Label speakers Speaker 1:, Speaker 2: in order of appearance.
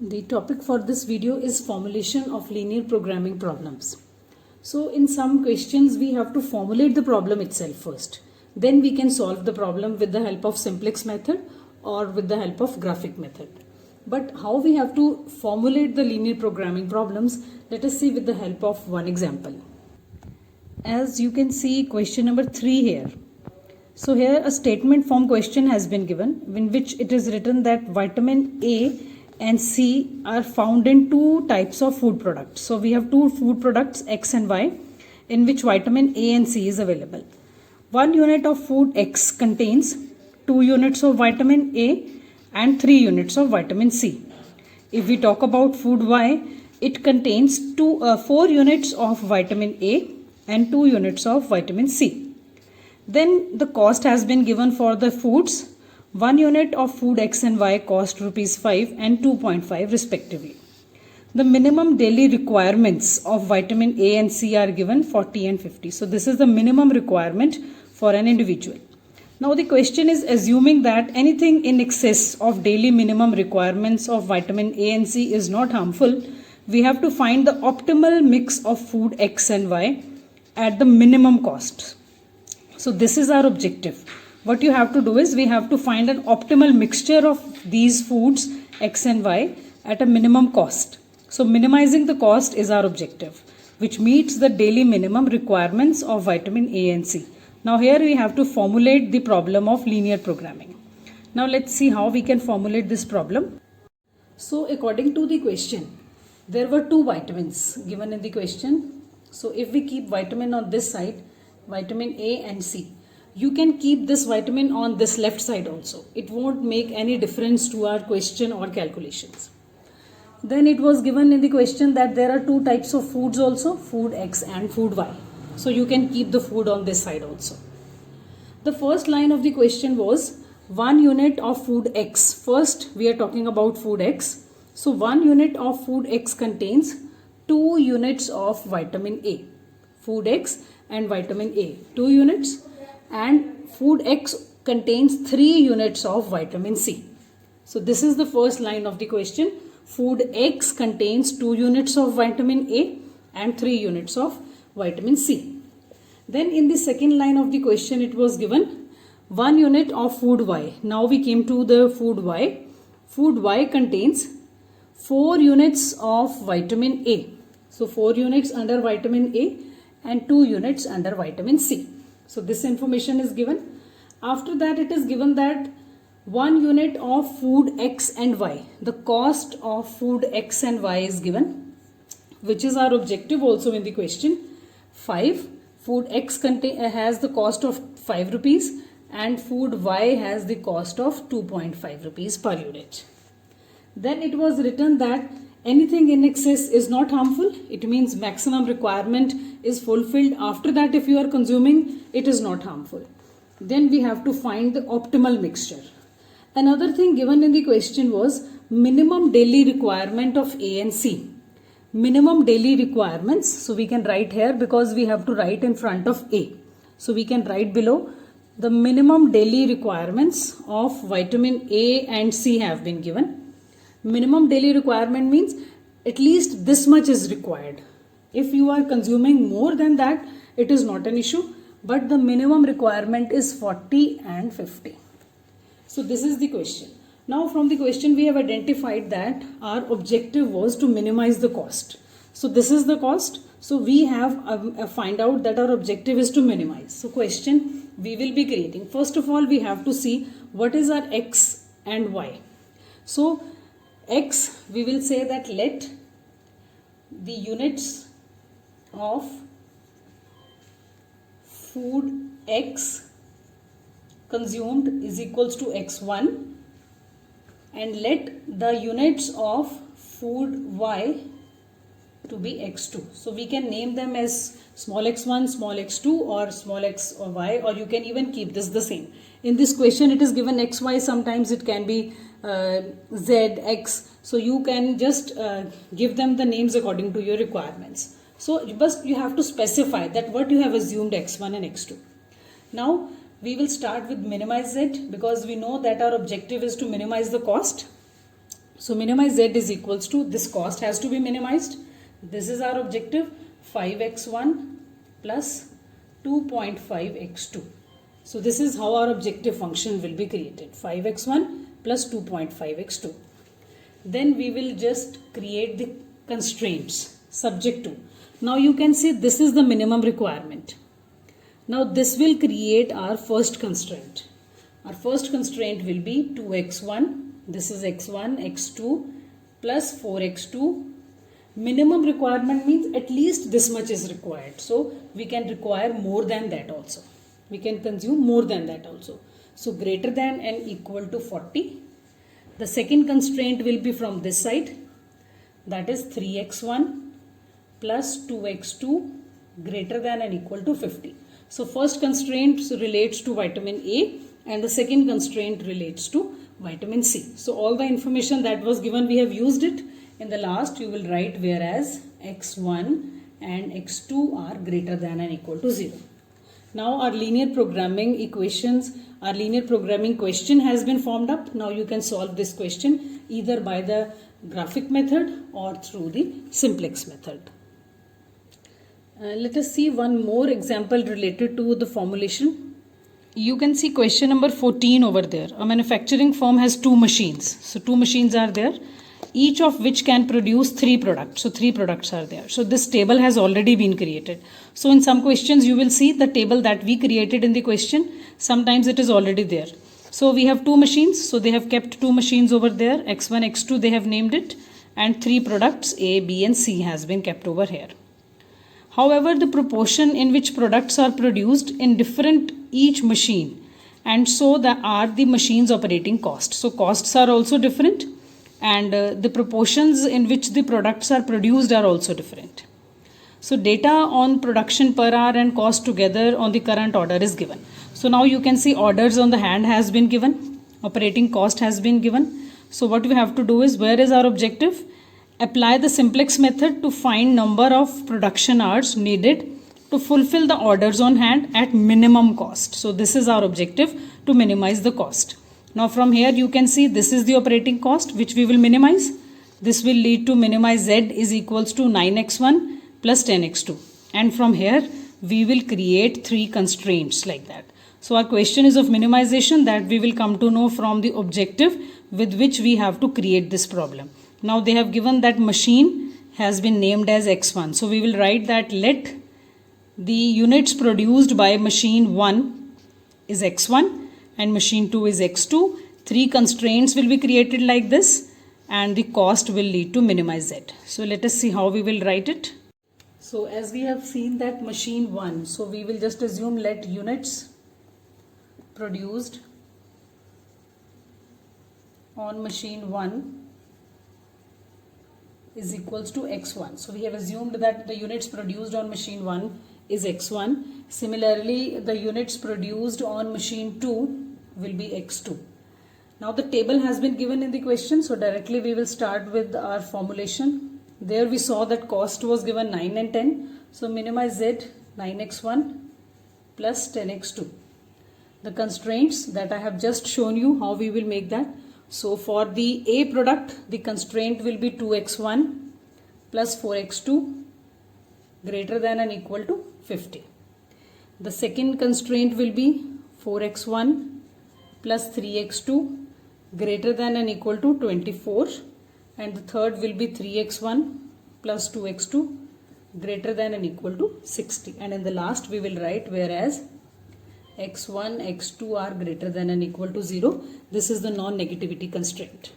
Speaker 1: The topic for this video is formulation of linear programming problems. So in some questions we have to formulate the problem itself first. Then we can solve the problem with the help of simplex method or with the help of graphic method. But how we have to formulate the linear programming problems, let us see with the help of one example. As you can see question number 3 here. So here a statement form question has been given in which it is written that vitamin A and C are found in two types of food products. So we have two food products X and Y in which vitamin A and C is available. 1 unit of food X contains 2 units of vitamin A and 3 units of vitamin C. If we talk about food Y, it contains 4 units of vitamin A and 2 units of vitamin C. Then the cost has been given for the foods. 1 unit of food X and Y cost rupees 5 and 2.5 respectively. The minimum daily requirements of vitamin A and C are given 40 and 50. So this is the minimum requirement for an individual. Now the question is assuming that anything in excess of daily minimum requirements of vitamin A and C is not harmful, we have to find the optimal mix of food X and Y at the minimum cost. So this is our objective. What you have to do is we have to find an optimal mixture of these foods X and Y at a minimum cost. So minimizing the cost is our objective, which meets the daily minimum requirements of vitamin A and C. Now here we have to formulate the problem of linear programming. Now let's see how we can formulate this problem. So according to the question, there were two vitamins given in the question. So if we keep vitamin on this side, vitamin A and C, you can keep this vitamin on this left side also. It won't make any difference to our question or calculations. Then it was given in the question that there are two types of foods also, food X and food Y. So you can keep the food on this side also. The first line of the question was 1 unit of food X. First we are talking about food X. So 1 unit of food X contains 2 units of vitamin A. Food X and vitamin A, 2 units. And food X contains 3 units of vitamin C. So this is the first line of the question. Food X contains 2 units of vitamin A and 3 units of vitamin C. Then in the second line of the question it was given 1 unit of food Y. Now we came to the food Y. Food Y contains 4 units of vitamin A. So 4 units under vitamin A and 2 units under vitamin C. So this information is given. After that it is given that 1 unit of food X and Y. The cost of food X and Y is given, which is our objective also in the question. 5. Food X has the cost of 5 rupees and food Y has the cost of 2.5 rupees per unit. Then it was written that anything in excess is not harmful. It means maximum requirement is fulfilled. After that if you are consuming, it is not harmful. Then we have to find the optimal mixture. Another thing given in the question was minimum daily requirement of A and C. Minimum daily requirements. So we can write here because we have to write in front of A. So we can write below the minimum daily requirements of vitamin A and C have been given. Minimum daily requirement means at least this much is required. If you are consuming more than that, it is not an issue, but the minimum requirement is 40 and 50. So this is the question. Now from the question we have identified that our objective was to minimize the cost. So this is the cost. So we have find out that our objective is to minimize. So question we will be creating. First of all we have to see what is our X and Y. So X, we will say that let the units of food X consumed is equals to X1 and let the units of food Y to be X2. So we can name them as small x1, small x2 or small x or y, or you can even keep this the same. In this question it is given xy, sometimes it can be z, x. So you can just give them the names according to your requirements. So but you have to specify that what you have assumed x1 and x2. Now we will start with minimize z because we know that our objective is to minimize the cost. So minimize z is equals to, this cost has to be minimized. This is our objective, 5x1 plus 2.5x2. So this is how our objective function will be created, 5x1 plus 2.5x2. Then we will just create the constraints subject to. Now you can see this is the minimum requirement. Now this will create our first constraint. Our first constraint will be 2x1, this is x1, x2 plus 4x2. Minimum requirement means at least this much is required. So we can require more than that also. We can consume more than that also. So greater than and equal to 40. The second constraint will be from this side, that is 3x1 plus 2x2 greater than and equal to 50. So first constraint relates to vitamin A and the second constraint relates to vitamin C. So all the information that was given, we have used it. In the last you will write whereas x1 and x2 are greater than and equal to 0. Now our linear programming equations, our linear programming question has been formed up. Now you can solve this question either by the graphic method or through the simplex method. Let us see one more example related to the formulation. You can see question number 14 over there. A manufacturing firm has 2 machines. So 2 machines are there, each of which can produce 3 products. So 3 products are there. So this table has already been created. So in some questions you will see the table that we created in the question. Sometimes it is already there. So we have 2 machines. So they have kept 2 machines over there. X1, X2 they have named it. And 3 products A, B and C has been kept over here. However, the proportion in which products are produced in different each machine, and so are the machine's operating cost. So costs are also different, and the proportions in which the products are produced are also different. So data on production per hour and cost together on the current order is given. So now you can see orders on the hand has been given, operating cost has been given. So what we have to do is, where is our objective? Apply the simplex method to find number of production hours needed to fulfill the orders on hand at minimum cost. So this is our objective, to minimize the cost. Now from here you can see this is the operating cost which we will minimize. This will lead to minimize z is equals to 9x1 plus 10x2. And from here we will create 3 constraints like that. So our question is of minimization that we will come to know from the objective with which we have to create this problem. Now they have given that machine has been named as x1. So we will write that let the units produced by machine 1 is x1 and machine 2 is x2. 3 constraints will be created like this and the cost will lead to minimize z. So let us see how we will write it. So as we have seen that machine 1, so we will just assume let units produced on machine 1 is equals to x1. So we have assumed that the units produced on machine 1 is x1. Similarly, the units produced on machine 2 will be x2. Now the table has been given in the question, so directly we will start with our formulation. There we saw that cost was given 9 and 10. So minimize z, 9x1 plus 10x2. The constraints that I have just shown you how we will make that. So for the A product, the constraint will be 2x1 plus 4x2 greater than and equal to 50. The second constraint will be 4x1 plus 3x2 greater than and equal to 24. And the third will be 3x1 plus 2x2 greater than and equal to 60. And in the last we will write whereas x1, x2 are greater than and equal to 0. This is the non-negativity constraint.